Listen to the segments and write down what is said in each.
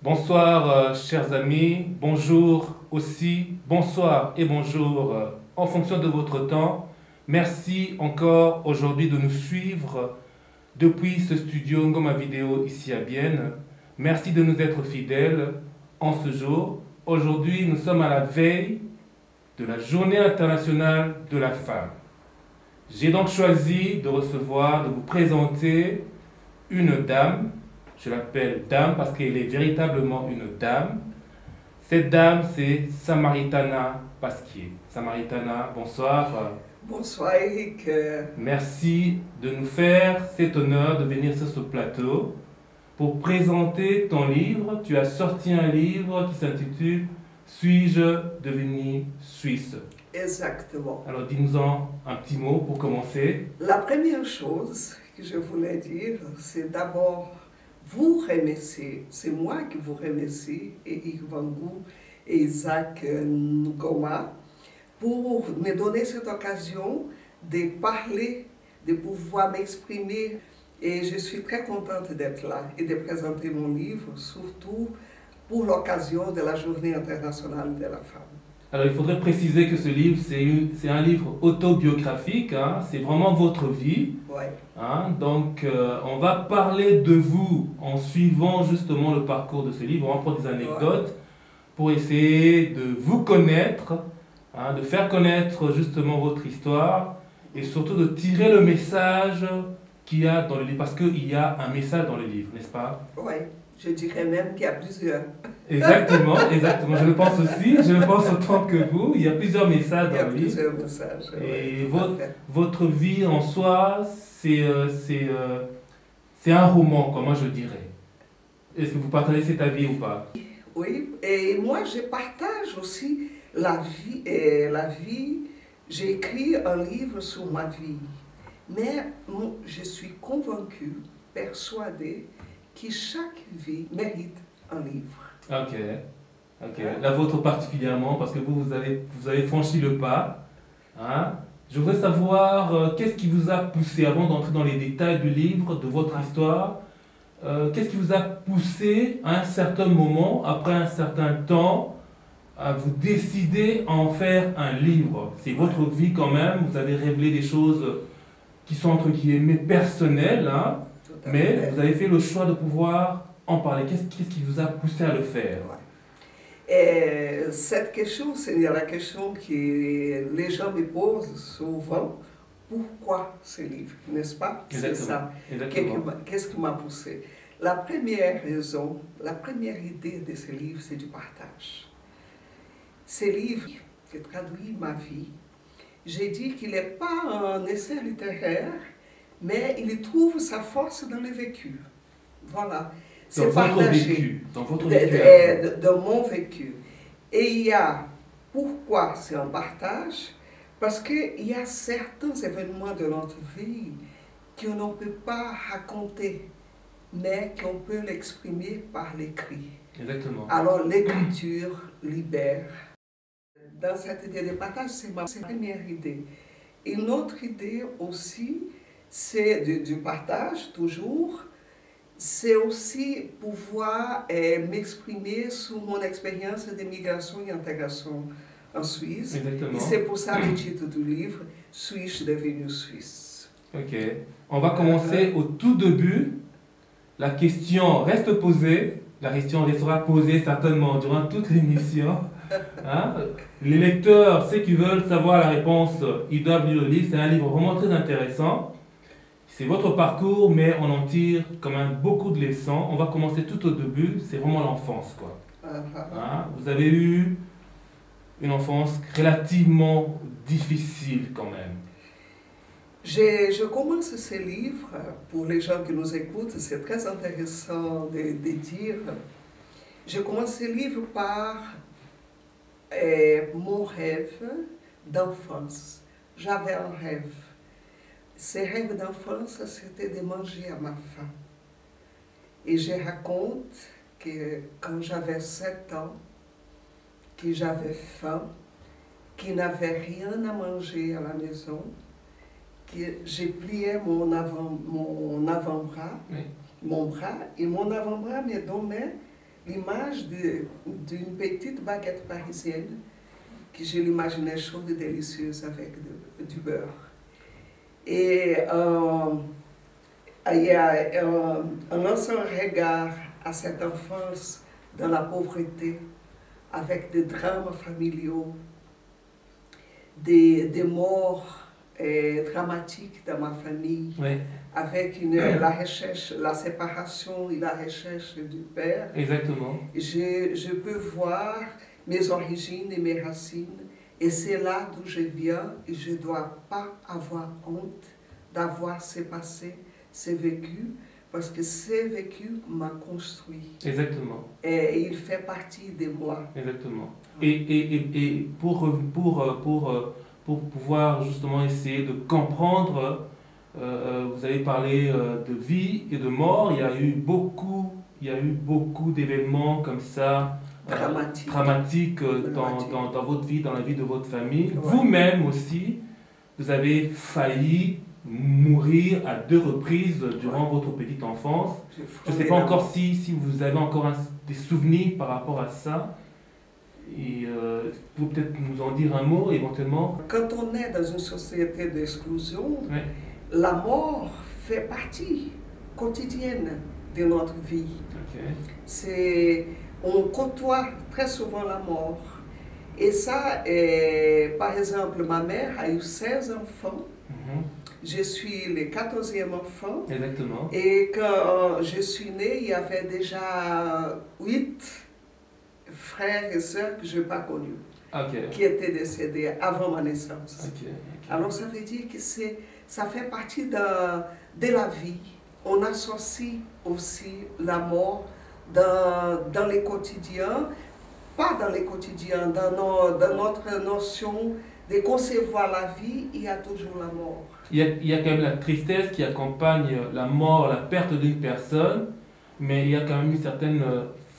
Bonsoir chers amis, bonjour aussi, bonsoir et bonjour en fonction de votre temps. Merci encore aujourd'hui de nous suivre depuis ce studio Ngoma Vidéo ici à Bienne. Merci de nous être fidèles en ce jour. Aujourd'hui nous sommes à la veille de la Journée internationale de la femme. J'ai donc choisi de recevoir, de vous présenter une dame. Je l'appelle dame parce qu'elle est véritablement une dame. Cette dame, c'est Samaritana Pasquier. Samaritana, bonsoir. Bonsoir Eric. Merci de nous faire cet honneur de venir sur ce plateau pour présenter ton livre. Tu as sorti un livre qui s'intitule « Suis-je devenu Suisse ?» Exactement. Alors dis-nous-en un petit mot pour commencer. La première chose que je voulais dire, c'est d'abord vous remercier. C'est moi qui vous remercie, Eric Vangou et Isaac Ngoma, pour me donner cette occasion de parler, de pouvoir m'exprimer. Et je suis très contente d'être là et de présenter mon livre, surtout pour l'occasion de la Journée internationale de la femme. Alors il faudrait préciser que ce livre, c'est un livre autobiographique, hein, c'est vraiment votre vie. Ouais. Hein, donc on va parler de vous en suivant justement le parcours de ce livre, on va prendre des anecdotes pour essayer de vous connaître, hein, de faire connaître justement votre histoire et surtout de tirer le message qu'il y a dans le livre, parce qu'il y a un message dans le livre, n'est-ce pas? Oui, je dirais même qu'il y a plusieurs. Exactement, exactement. Je le pense aussi, je le pense autant que vous. Il y a plusieurs messages dans le livre. Il y a plusieurs messages. Et votre vie en soi, c'est un roman, comme moi je dirais. Est-ce que vous partagez cet avis ou pas? Oui, et moi je partage aussi la vie. J'ai écrit un livre sur ma vie, mais je suis convaincue, persuadée, que chaque vie mérite un livre. Ok, ok. La vôtre particulièrement, parce que vous avez franchi le pas. Hein? Je voudrais savoir qu'est-ce qui vous a poussé, avant d'entrer dans les détails du livre, de votre histoire, qu'est-ce qui vous a poussé à un certain moment, après un certain temps, à vous décider à en faire un livre? C'est votre vie quand même, vous avez révélé des choses qui sont entre guillemets personnelles, hein, mais vous avez fait le choix de pouvoir en parler. Qu'est-ce qui vous a poussé à le faire? Et cette question, c'est la question que les gens me posent souvent. Pourquoi ce livre, n'est-ce pas? C'est ça. Qu'est-ce qui m'a poussé? La première raison, la première idée de ce livre, c'est du partage. Ce livre qui traduit ma vie, j'ai dit qu'il n'est pas un essai littéraire, mais il trouve sa force dans le vécu. Voilà. Dans votre vécu, dans votre vécu. Dans mon vécu. Et il y a, pourquoi c'est un partage? Parce qu'il y a certains événements de notre vie qu'on ne peut pas raconter, mais qu'on peut l'exprimer par l'écrit. Exactement. Alors l'écriture libère. Dans cette idée de partage, c'est ma première idée. Une autre idée aussi, c'est du partage, toujours. C'est aussi pouvoir m'exprimer sur mon expérience de migration et intégration en Suisse. Exactement. Et c'est pour ça le titre du livre, « Suis-je devenu Suisse ?» Ok. On va commencer au tout début. La question reste posée. La question restera posée certainement durant toute l'émission. Hein? Les lecteurs, ceux qui veulent savoir la réponse, ils doivent lire le livre. C'est un livre vraiment très intéressant. C'est votre parcours, mais on en tire quand même beaucoup de leçons. On va commencer tout au début, c'est vraiment l'enfance, quoi. Hein? Vous avez eu une enfance relativement difficile quand même. Je commence ce livre, pour les gens qui nous écoutent, c'est très intéressant de dire. Je commence ce livre par mon rêve d'enfance. J'avais un rêve. Ce rêve d'enfance, c'était de manger à ma faim. Et je raconte que quand j'avais 7 ans, que j'avais faim, qu'il n'avait rien à manger à la maison, que j'ai plié mon avant-bras, Oui. mon bras, et mon avant-bras me donnait l'image d'une petite baguette parisienne que je l'imaginais chaude et délicieuse avec du beurre. Et en lançant un regard à cette enfance dans la pauvreté, avec des drames familiaux, des morts dramatiques dans ma famille, Oui. avec la recherche, la séparation et la recherche du père. Exactement. Je peux voir mes origines et mes racines, et c'est là d'où je viens, et je ne dois pas avoir honte d'avoir ces passés, ces vécus, parce que ces vécus m'ont construit. Exactement. Et il fait partie de moi. Exactement. Et pour pouvoir justement essayer de comprendre, vous avez parlé de vie et de mort, il y a eu beaucoup d'événements comme ça, dramatiques dans votre vie, dans la vie de votre famille. Ouais. Vous-même aussi, vous avez failli mourir à 2 reprises durant votre petite enfance. Je ne sais pas encore si vous avez encore des souvenirs par rapport à ça. Et vous pouvez peut-être nous en dire un mot éventuellement. Quand on est dans une société d'exclusion, ouais, la mort fait partie quotidienne de notre vie. Okay. On côtoie très souvent la mort. Et ça, par exemple, ma mère a eu 16 enfants. Je suis le 14e enfant. Exactement. Et quand je suis née, il y avait déjà 8 frères et sœurs que je n'ai pas connus, okay, qui étaient décédés avant ma naissance. Okay, okay. Alors ça veut dire que ça fait partie de la vie. On associe aussi la mort dans les quotidiens, pas dans les quotidiens, dans notre notion de concevoir la vie, il y a toujours la mort. Il y a quand même la tristesse qui accompagne la mort, la perte d'une personne, mais il y a quand même une certaine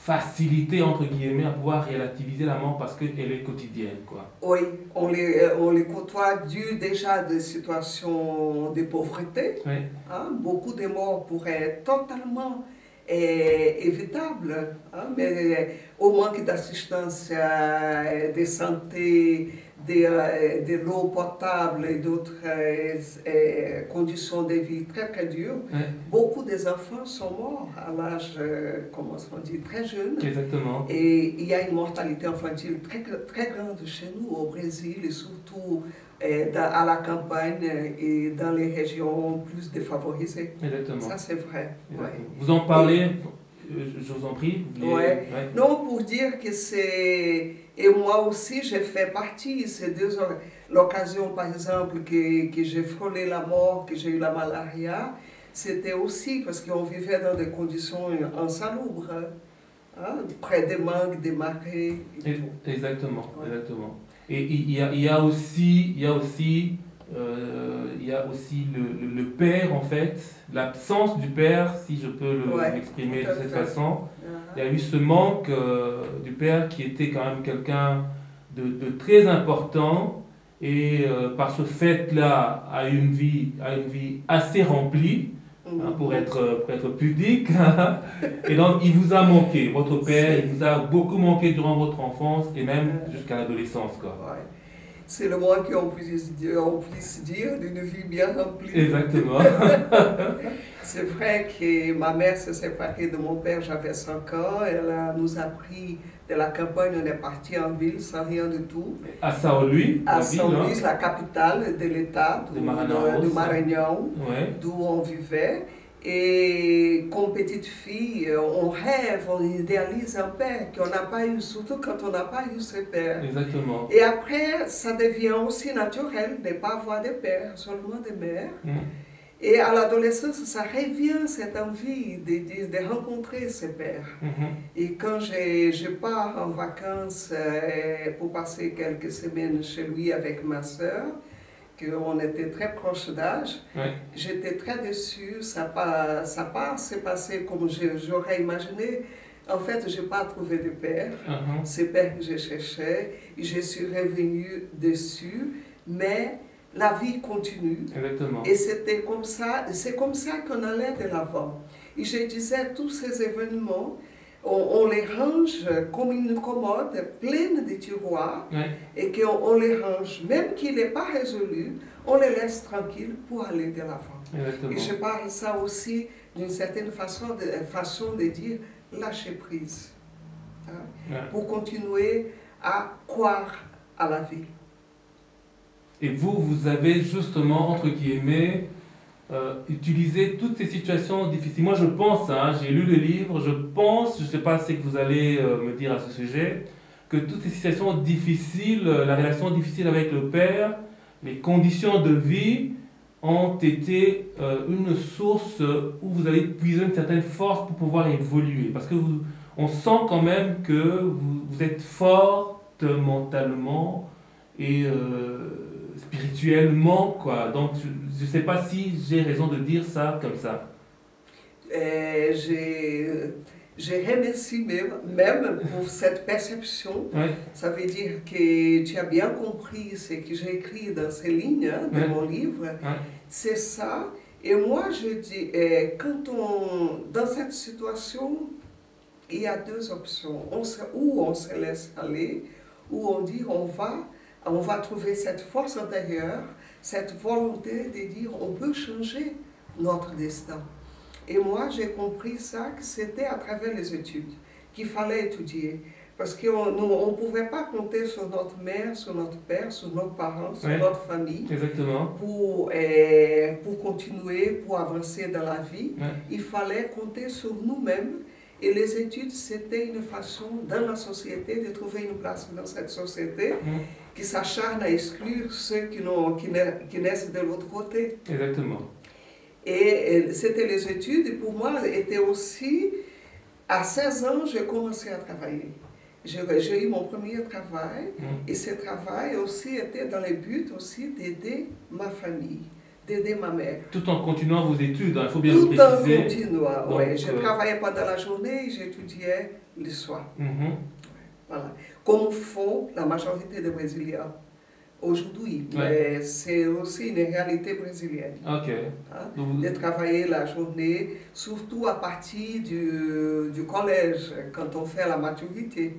facilité, entre guillemets, à pouvoir relativiser la mort parce qu'elle est quotidienne, quoi. Oui, on les côtoie dû déjà à des situations de pauvreté. Oui. Hein, beaucoup de morts pourraient être totalement évitables, hein, mais au manque d'assistance, de santé, de l'eau potable et d'autres conditions de vie très très dures, oui, beaucoup des enfants sont morts à l'âge, comment on dit, très jeune. Exactement. Et il y a une mortalité infantile très, très grande chez nous au Brésil et surtout à la campagne et dans les régions plus défavorisées. Exactement. Ça c'est vrai. Ouais. Vous en parlez, je vous en prie. Ouais. Ouais. Non, pour dire que c'est... Et moi aussi, j'ai fait partie. C'est l'occasion, par exemple, que j'ai frôlé la mort, que j'ai eu la malaria. C'était aussi parce qu'on vivait dans des conditions insalubres, hein, près des mangues, des marais. Exactement, ouais, exactement. Et il y a aussi le père, en fait, l'absence du père, si je peux l'exprimer de cette façon. Il y a eu ce manque du père qui était quand même quelqu'un de très important et par ce fait-là a une vie assez remplie, hein, pour être pudique. Et donc il vous a manqué, votre père, il vous a beaucoup manqué durant votre enfance et même jusqu'à l'adolescence, quoi. Ouais. C'est le moins qu'on puisse dire d'une vie bien remplie. Exactement. C'est vrai que ma mère s'est séparée de mon père, j'avais 5 ans. Elle nous a pris de la campagne, on est parti en ville sans rien du tout. À São Luís, la capitale de l'État, du Maranhão, ouais, d'où on vivait. Et comme petite fille, on rêve, on idéalise un père qu'on n'a pas eu, surtout quand on n'a pas eu ce père. Exactement. Et après, ça devient aussi naturel de ne pas avoir de père, seulement des mères. Et à l'adolescence, ça revient, cette envie de rencontrer ses pères. Et quand je pars en vacances pour passer quelques semaines chez lui avec ma sœur, qu'on était très proches d'âge, j'étais très déçue. Ça s'est passé comme j'aurais imaginé. En fait, je n'ai pas trouvé de père. C'est père que je cherchais. Et je suis revenue déçue. Mais la vie continue. Exactement. Et c'était comme ça, c'est comme ça qu'on allait de l'avant. Et je disais, tous ces événements, on les range comme une commode pleine de tiroirs et qu'on les range, même qu'il n'est pas résolu, on les laisse tranquilles pour aller de l'avant. Et je parle ça aussi d'une certaine façon de dire lâcher prise, pour continuer à croire à la vie. Et vous avez justement, entre guillemets, utilisé toutes ces situations difficiles. Moi, je pense, j'ai lu le livre, je pense, je ne sais pas ce que vous allez me dire à ce sujet, que toutes ces situations difficiles, la relation difficile avec le père, les conditions de vie ont été une source où vous avez puisé une certaine force pour pouvoir évoluer. Parce que on sent quand même que vous êtes forte mentalement et spirituellement, quoi. Donc, je ne sais pas si j'ai raison de dire ça comme ça. Je remercie même pour cette perception. Ça veut dire que tu as bien compris ce que j'ai écrit dans ces lignes de mon livre. C'est ça. Et moi, je dis, dans cette situation, il y a deux options. Ou on se laisse aller, ou on dit on va trouver cette force intérieure, cette volonté de dire on peut changer notre destin. Et moi, j'ai compris ça, que c'était à travers les études, qu'il fallait étudier. Parce qu'on ne pouvait pas compter sur notre mère, sur notre père, sur nos parents, sur notre famille. Exactement. Pour continuer, pour avancer dans la vie. Il fallait compter sur nous-mêmes. Et les études, c'était une façon, dans la société, de trouver une place dans cette société qui s'acharne à exclure ceux qui naissent de l'autre côté. Exactement. Et c'était les études, et pour moi, était aussi, à 16 ans, j'ai commencé à travailler. J'ai eu mon premier travail, et ce travail aussi était dans le but aussi d'aider ma famille, d'aider ma mère. Tout en continuant vos études, il faut bien le préciser. Tout en continuant, oui. Je travaillais pendant la journée et j'étudiais le soir. Voilà. Comme font la majorité des Brésiliens aujourd'hui. Mais c'est aussi une réalité brésilienne. De travailler la journée, surtout à partir du collège, quand on fait la maturité.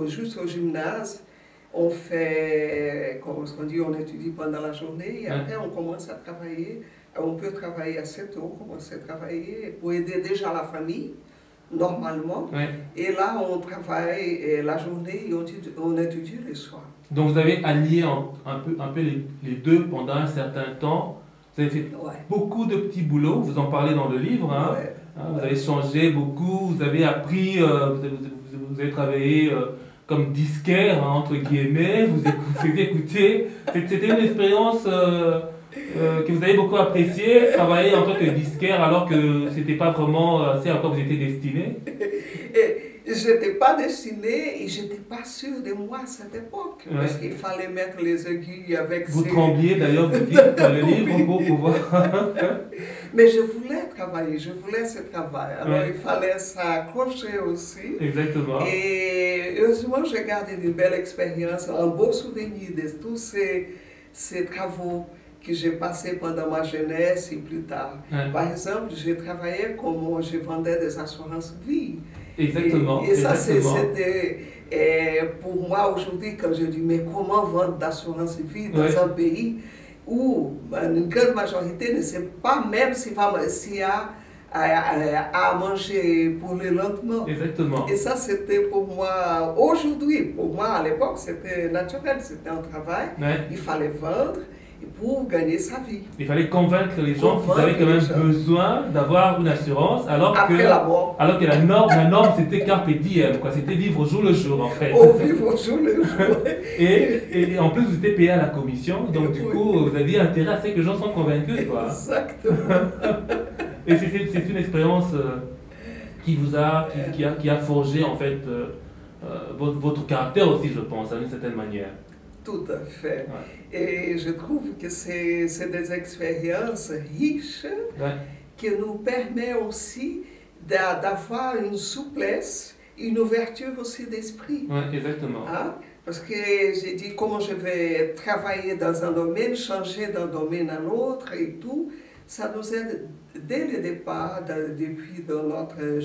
Juste au gymnase, on fait, comme on dit, on étudie pendant la journée et après on commence à travailler. On peut travailler à 7 ans, commencer à travailler pour aider déjà la famille, normalement. Et là, on travaille la journée et on étudie le soir. Donc vous avez allié un peu les deux pendant un certain temps. Vous avez fait beaucoup de petits boulots, vous en parlez dans le livre. Vous avez changé beaucoup, vous avez appris, vous avez travaillé comme disquaire, entre guillemets, vous faisiez écouter. C'était une expérience que vous avez beaucoup appréciée, travailler en tant que disquaire alors que ce n'était pas vraiment ce à quoi vous étiez destiné. Je n'étais pas destinée et je n'étais pas sûre de moi à cette époque. Parce qu'il fallait mettre les aiguilles avec Vous trembliez d'ailleurs, vous dites dans le livre pour pouvoir... Mais je voulais travailler, je voulais ce travail. Alors il fallait s'accrocher aussi. Exactement. Et heureusement, j'ai gardé une belle expérience, un beau souvenir de tous ces travaux que j'ai passés pendant ma jeunesse et plus tard. Par exemple, j'ai travaillé comme je vendais des assurances vie. Exactement. Et ça, c'était pour moi aujourd'hui, quand je dis, mais comment vendre d'assurance vie dans un pays où une grande majorité ne sait pas même s'il y a à manger pour le lendemain. Exactement. Et ça, c'était pour moi, aujourd'hui, pour moi à l'époque, c'était naturel, c'était un travail, il fallait vendre. pour gagner sa vie. Il fallait convaincre les gens qu'ils avaient quand même besoin d'avoir une assurance, alors que la norme c'était carpe diem, quoi. C'était vivre au jour le jour en fait. Oh, vivre au jour le jour. et en plus vous étiez payé à la commission, donc du coup vous aviez intérêt à ce que les gens soient convaincus, quoi. Exactement. Et c'est une expérience qui a forgé en fait votre caractère aussi, je pense, d'une certaine manière. Tout à fait. Ouais. Et je trouve que c'est des expériences riches qui nous permettent aussi d'avoir une souplesse, une ouverture aussi d'esprit. Oui, exactement. Hein? Parce que j'ai dit comment je vais travailler dans un domaine, changer d'un domaine à l'autre et tout. Ça nous aide dès le départ, depuis notre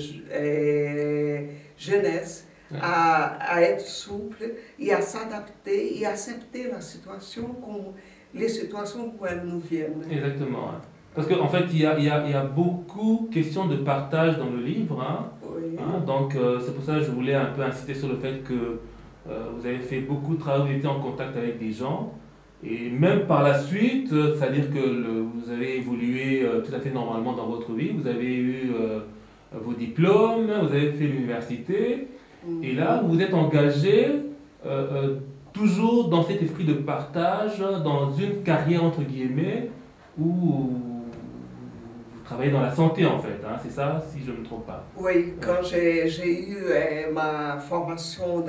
jeunesse, à être souple et à s'adapter et accepter la situation les situations comme elles nous viennent. Exactement. Parce qu'en fait, il y a beaucoup de questions de partage dans le livre. Hein. Oui. Donc, c'est pour ça que je voulais un peu insister sur le fait que vous avez fait beaucoup de travail, vous étiez en contact avec des gens. Et même par la suite, c'est-à-dire que vous avez évolué tout à fait normalement dans votre vie, vous avez eu vos diplômes, vous avez fait l'université. Et là, vous êtes engagé toujours dans cet esprit de partage, dans une carrière entre guillemets, où vous travaillez dans la santé en fait, hein, c'est ça, si je ne me trompe pas. Oui, quand j'ai eu ma formation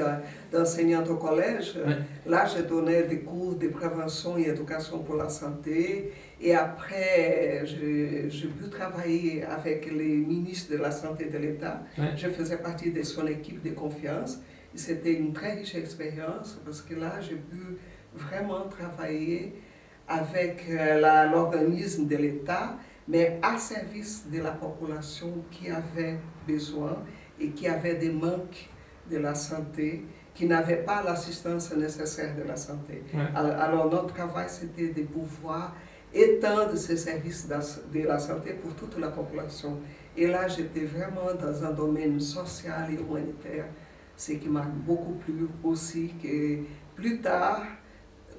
d'enseignante au collège, là je donnais des cours de prévention et éducation pour la santé. Et après, j'ai pu travailler avec les ministres de la Santé de l'État. Je faisais partie de son équipe de confiance. C'était une très riche expérience parce que là, j'ai pu vraiment travailler avec l'organisme de l'État, mais à service de la population qui avait besoin et qui avait des manques de la santé, qui n'avait pas l'assistance nécessaire de la santé. Alors notre travail, c'était de pouvoir étendre ces services de la santé pour toute la population. Et là, j'étais vraiment dans un domaine social et humanitaire, ce qui m'a beaucoup plu aussi, que plus tard,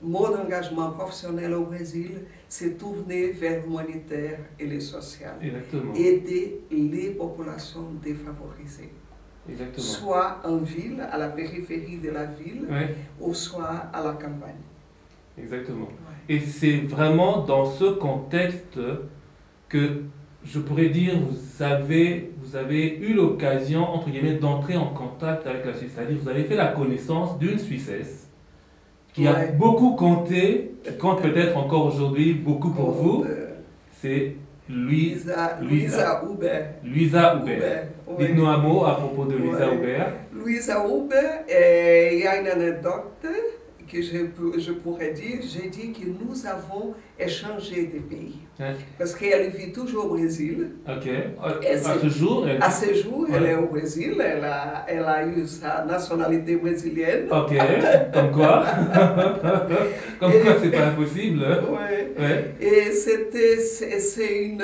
mon engagement professionnel au Brésil s'est tourné vers l'humanitaire et le social. Exactement. Aider les populations défavorisées. Exactement. Soit en ville, à la périphérie de la ville, ou soit à la campagne. Exactement. Et c'est vraiment dans ce contexte que je pourrais dire vous avez eu l'occasion, entre guillemets, d'entrer en contact avec la Suisse. C'est-à-dire vous avez fait la connaissance d'une Suissesse qui a beaucoup compté, qui compte peut-être encore aujourd'hui beaucoup pour vous. C'est Luisa Huber. Luisa Huber. Dites-nous un mot à propos de Luisa Huber. Luisa Huber, il y a une anecdote que je pourrais dire. J'ai dit que nous avons échangé des pays. Parce qu'elle vit toujours au Brésil. Ok. À ce jour, elle est au Brésil. Elle a eu sa nationalité brésilienne. Ok. Comme quoi Comme quoi, c'est pas impossible. Oui. Et c'est une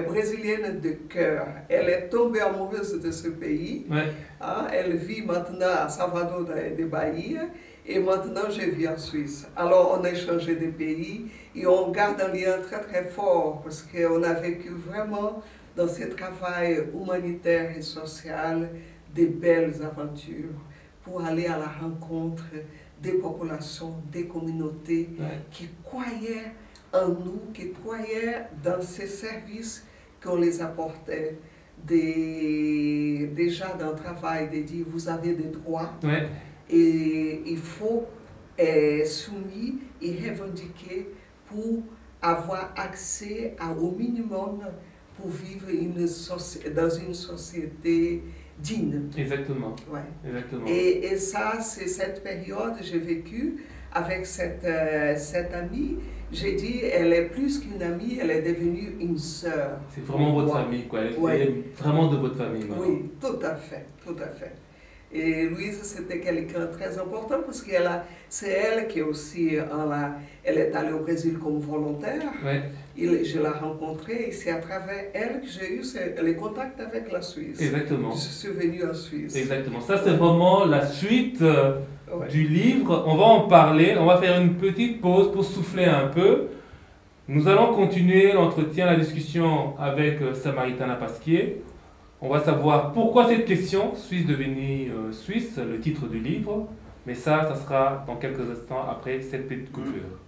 Brésilienne de cœur. Elle est tombée amoureuse de ce pays. Elle vit maintenant à Salvador de Bahia. Et maintenant, je vis en Suisse. Alors, on a échangé des pays et on garde un lien très très fort parce qu'on a vécu vraiment dans ce travail humanitaire et social des belles aventures pour aller à la rencontre des populations, des communautés qui croyaient en nous, qui croyaient dans ces services qu'on les apportait. Déjà d'un travail de dire vous avez des droits. Et il faut soumettre et revendiquer pour avoir accès au minimum pour vivre dans une société digne. Exactement. Exactement. Et ça, c'est cette période que j'ai vécue avec cette amie. J'ai dit, elle est plus qu'une amie, elle est devenue une sœur. C'est vraiment votre famille, quoi. Elle est vraiment de votre famille. Maintenant. Oui, tout à fait, tout à fait. Et Louise, c'était quelqu'un de très important parce que c'est elle qui aussi, elle est allée au Brésil comme volontaire. Je l'ai rencontrée et c'est à travers elle que j'ai eu les contacts avec la Suisse. Exactement. Je suis venue en Suisse. Exactement. Ça, c'est vraiment la suite du livre. On va en parler, on va faire une petite pause pour souffler un peu. Nous allons continuer l'entretien, la discussion avec Samaritana Pasquier. On va savoir pourquoi cette question, Suisse devenue Suisse, le titre du livre. Mais ça sera dans quelques instants après cette petite coupure.